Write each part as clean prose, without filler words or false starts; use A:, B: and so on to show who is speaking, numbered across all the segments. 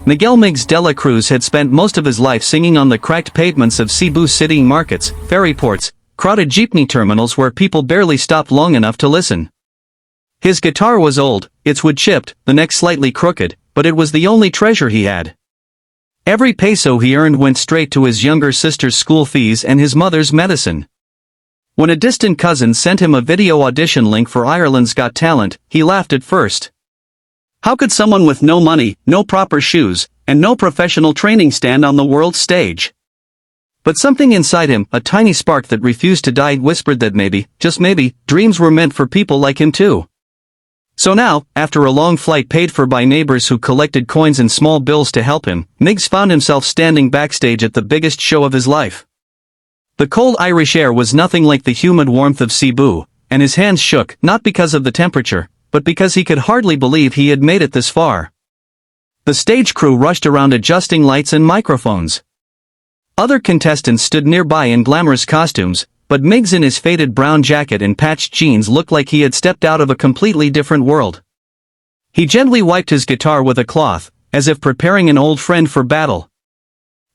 A: Miguel Miggs de la Cruz had spent most of his life singing on the cracked pavements of Cebu City markets, ferry ports, crowded jeepney terminals where people barely stopped long enough to listen. His guitar was old, its wood chipped, the neck slightly crooked, but it was the only treasure he had. Every peso he earned went straight to his younger sister's school fees and his mother's medicine. When a distant cousin sent him a video audition link for Ireland's Got Talent, he laughed at first. How could someone with no money, no proper shoes, and no professional training stand on the world's stage? But something inside him, a tiny spark that refused to die, whispered that maybe, just maybe, dreams were meant for people like him too. So now, after a long flight paid for by neighbors who collected coins and small bills to help him, Miggs found himself standing backstage at the biggest show of his life. The cold Irish air was nothing like the humid warmth of Cebu, and his hands shook, not because of the temperature, but because he could hardly believe he had made it this far. The stage crew rushed around adjusting lights and microphones. Other contestants stood nearby in glamorous costumes, but Miggs in his faded brown jacket and patched jeans looked like he had stepped out of a completely different world. He gently wiped his guitar with a cloth, as if preparing an old friend for battle.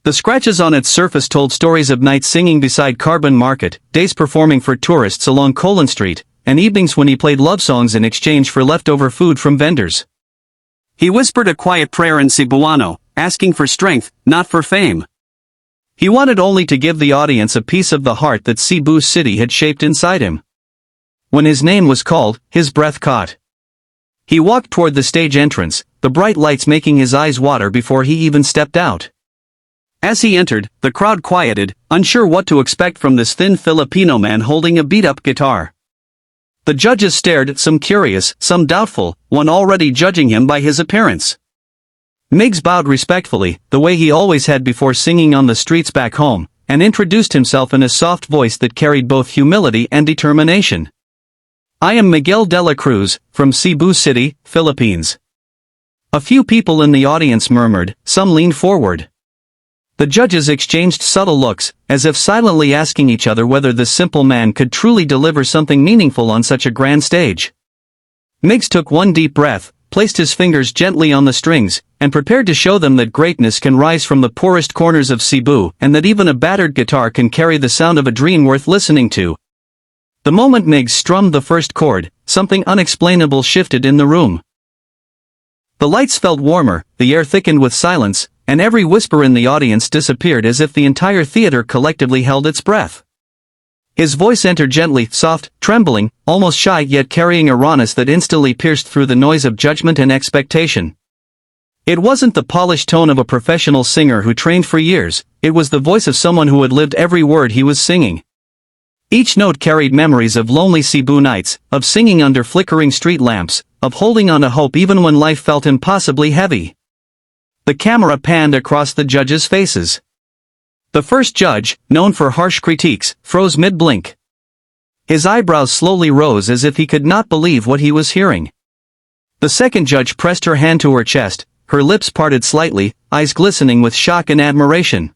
A: The scratches on its surface told stories of nights singing beside Carbon Market, days performing for tourists along Colon Street, and evenings when he played love songs in exchange for leftover food from vendors. He whispered a quiet prayer in Cebuano, asking for strength, not for fame. He wanted only to give the audience a piece of the heart that Cebu City had shaped inside him. When his name was called, his breath caught. He walked toward the stage entrance, the bright lights making his eyes water before he even stepped out. As he entered, the crowd quieted, unsure what to expect from this thin Filipino man holding a beat-up guitar. The judges stared, some curious, some doubtful, one already judging him by his appearance. Miggs bowed respectfully, the way he always had before singing on the streets back home, and introduced himself in a soft voice that carried both humility and determination. I am Miguel de la Cruz, from Cebu City, Philippines. A few people in the audience murmured, some leaned forward. The judges exchanged subtle looks, as if silently asking each other whether this simple man could truly deliver something meaningful on such a grand stage. Miggs took one deep breath, placed his fingers gently on the strings, and prepared to show them that greatness can rise from the poorest corners of Cebu, and that even a battered guitar can carry the sound of a dream worth listening to. The moment Miggs strummed the first chord, something unexplainable shifted in the room. The lights felt warmer, the air thickened with silence, and every whisper in the audience disappeared as if the entire theater collectively held its breath. His voice entered gently, soft, trembling, almost shy, yet carrying a rawness that instantly pierced through the noise of judgment and expectation. It wasn't the polished tone of a professional singer who trained for years, it was the voice of someone who had lived every word he was singing. Each note carried memories of lonely Cebu nights, of singing under flickering street lamps, of holding on to hope even when life felt impossibly heavy. The camera panned across the judges' faces. The first judge, known for harsh critiques, froze mid-blink. His eyebrows slowly rose as if he could not believe what he was hearing. The second judge pressed her hand to her chest, her lips parted slightly, eyes glistening with shock and admiration.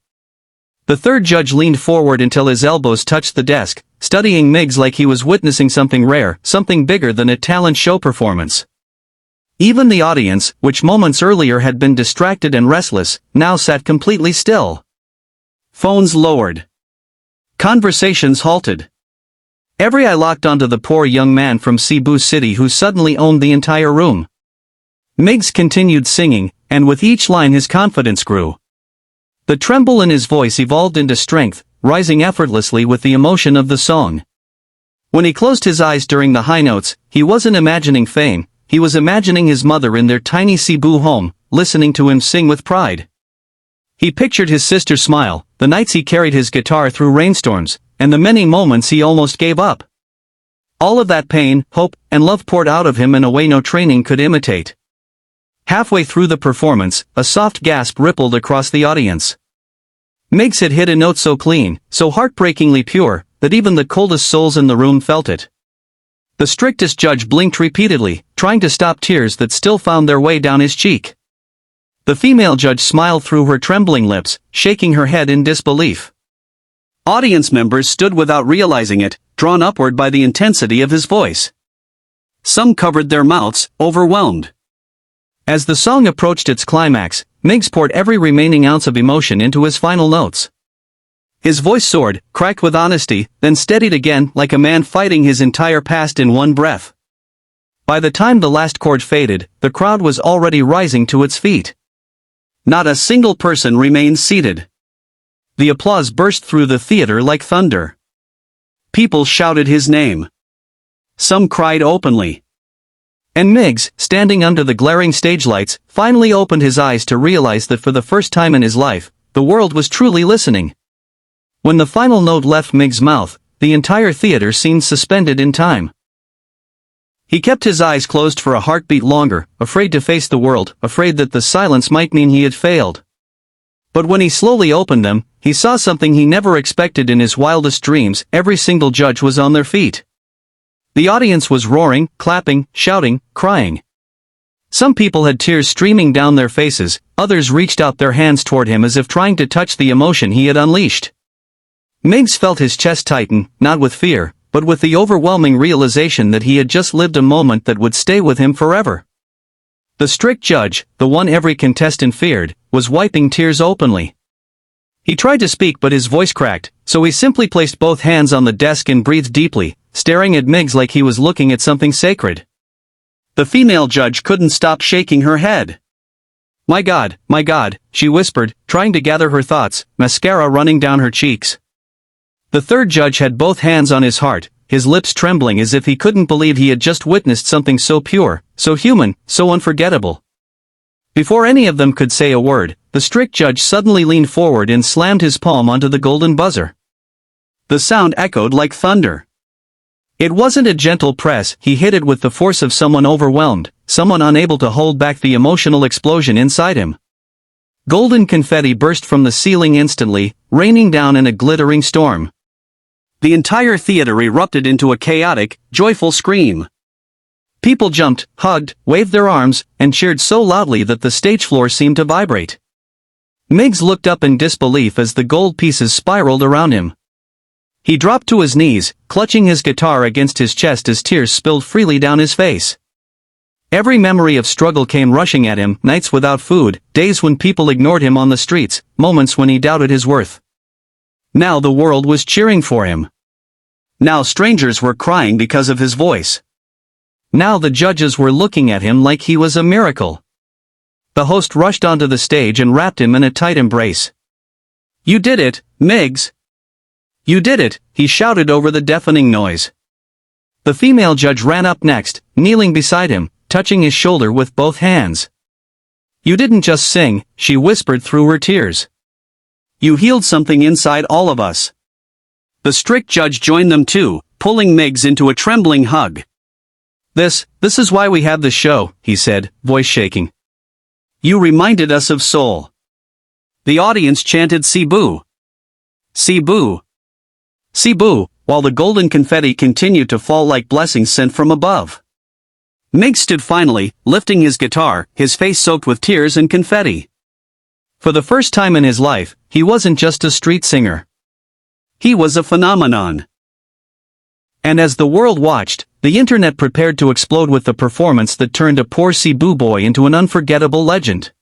A: The third judge leaned forward until his elbows touched the desk, studying Miggs like he was witnessing something rare, something bigger than a talent show performance. Even the audience, which moments earlier had been distracted and restless, now sat completely still. Phones lowered. Conversations halted. Every eye locked onto the poor young man from Cebu City who suddenly owned the entire room. Miggs continued singing, and with each line his confidence grew. The tremble in his voice evolved into strength, rising effortlessly with the emotion of the song. When he closed his eyes during the high notes, he wasn't imagining fame, he was imagining his mother in their tiny Cebu home, listening to him sing with pride. He pictured his sister's smile, the nights he carried his guitar through rainstorms, and the many moments he almost gave up. All of that pain, hope, and love poured out of him in a way no training could imitate. Halfway through the performance, a soft gasp rippled across the audience. Miggs had hit a note so clean, so heartbreakingly pure, that even the coldest souls in the room felt it. The strictest judge blinked repeatedly, trying to stop tears that still found their way down his cheek. The female judge smiled through her trembling lips, shaking her head in disbelief. Audience members stood without realizing it, drawn upward by the intensity of his voice. Some covered their mouths, overwhelmed. As the song approached its climax, Miggs poured every remaining ounce of emotion into his final notes. His voice soared, cracked with honesty, then steadied again like a man fighting his entire past in one breath. By the time the last chord faded, the crowd was already rising to its feet. Not a single person remained seated. The applause burst through the theater like thunder. People shouted his name. Some cried openly. And Miggs, standing under the glaring stage lights, finally opened his eyes to realize that for the first time in his life, the world was truly listening. When the final note left Miggs' mouth, the entire theater seemed suspended in time. He kept his eyes closed for a heartbeat longer, afraid to face the world, afraid that the silence might mean he had failed. But when he slowly opened them, he saw something he never expected in his wildest dreams. Every single judge was on their feet. The audience was roaring, clapping, shouting, crying. Some people had tears streaming down their faces, others reached out their hands toward him as if trying to touch the emotion he had unleashed. Miggs felt his chest tighten, not with fear, but with the overwhelming realization that he had just lived a moment that would stay with him forever. The strict judge, the one every contestant feared, was wiping tears openly. He tried to speak but his voice cracked, so he simply placed both hands on the desk and breathed deeply, staring at Miggs like he was looking at something sacred. The female judge couldn't stop shaking her head. My God," she whispered, trying to gather her thoughts, mascara running down her cheeks. The third judge had both hands on his heart, his lips trembling as if he couldn't believe he had just witnessed something so pure, so human, so unforgettable. Before any of them could say a word, the strict judge suddenly leaned forward and slammed his palm onto the golden buzzer. The sound echoed like thunder. It wasn't a gentle press, he hit it with the force of someone overwhelmed, someone unable to hold back the emotional explosion inside him. Golden confetti burst from the ceiling instantly, raining down in a glittering storm. The entire theater erupted into a chaotic, joyful scream. People jumped, hugged, waved their arms, and cheered so loudly that the stage floor seemed to vibrate. Miggs looked up in disbelief as the gold pieces spiraled around him. He dropped to his knees, clutching his guitar against his chest as tears spilled freely down his face. Every memory of struggle came rushing at him, nights without food, days when people ignored him on the streets, moments when he doubted his worth. Now the world was cheering for him. Now strangers were crying because of his voice. Now the judges were looking at him like he was a miracle. The host rushed onto the stage and wrapped him in a tight embrace. "You did it, Miggs! You did it," he shouted over the deafening noise. The female judge ran up next, kneeling beside him, touching his shoulder with both hands. "You didn't just sing," she whispered through her tears. "You healed something inside all of us." The strict judge joined them too, pulling Miggs into a trembling hug. This is why we have the show," he said, voice shaking. "You reminded us of soul." The audience chanted Cebu. Cebu. Cebu, while the golden confetti continued to fall like blessings sent from above. Miggs stood finally, lifting his guitar, his face soaked with tears and confetti. For the first time in his life, he wasn't just a street singer. He was a phenomenon. And as the world watched, the internet prepared to explode with the performance that turned a poor Cebu boy into an unforgettable legend.